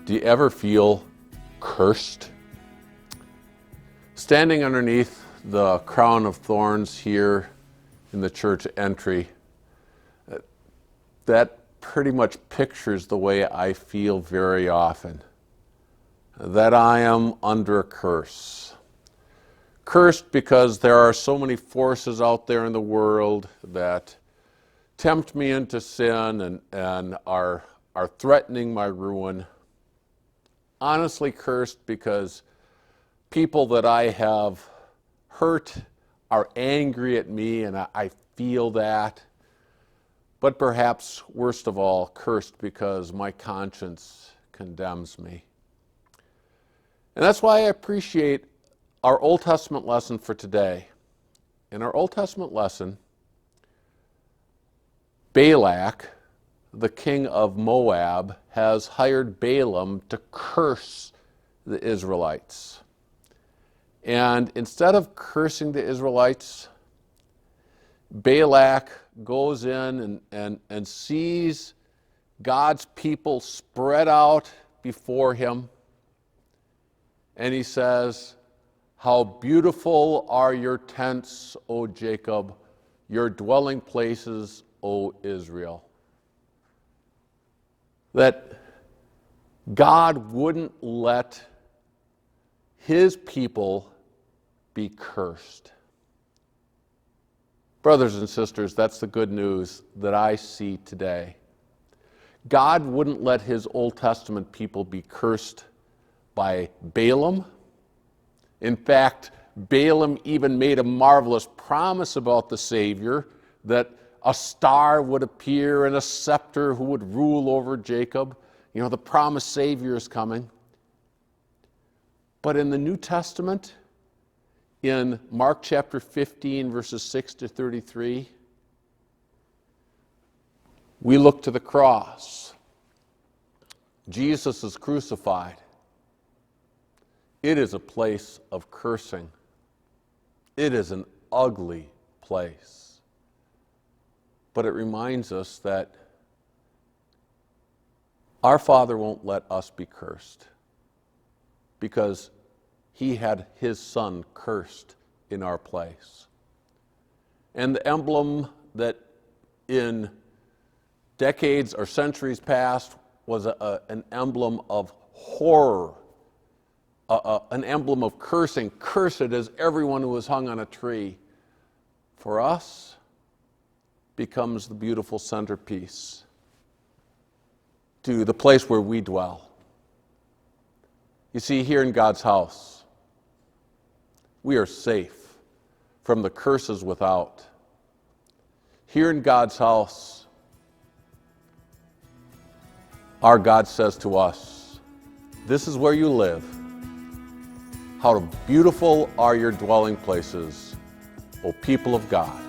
Do you ever feel cursed? Standing underneath the crown of thorns here in the church entry, that pretty much pictures the way I feel very often, that I am under a curse. Cursed because there are so many forces out there in the world that tempt me into sin and are threatening my ruin. Honestly cursed because people that I have hurt are angry at me, and I feel that. But perhaps worst of all, cursed because my conscience condemns me. And that's why I appreciate our Old Testament lesson for today. In our Old Testament lesson, Balak, the king of Moab, has hired Balaam to curse the Israelites. And instead of cursing the Israelites, Balak goes in and sees God's people spread out before him. And he says, "How beautiful are your tents, O Jacob, your dwelling places, O Israel." That God wouldn't let his people be cursed. Brothers and sisters, that's the good news that I see today. God wouldn't let his Old Testament people be cursed by Balaam. In fact, Balaam even made a marvelous promise about the Savior, that a star would appear and a scepter who would rule over Jacob. You know, the promised Savior is coming. But in the New Testament, in Mark chapter 15, verses 6 to 33, we look to the cross. Jesus is crucified. It is a place of cursing. It is an ugly place. But it reminds us that our Father won't let us be cursed, because he had his Son cursed in our place. And the emblem that in decades or centuries past was an emblem of horror, an emblem of cursing. Cursed is everyone who is hung on a tree. For us, becomes the beautiful centerpiece to the place where we dwell. You see, here in God's house, we are safe from the curses without. Here in God's house, our God says to us, "This is where you live. How beautiful are your dwelling places, O people of God."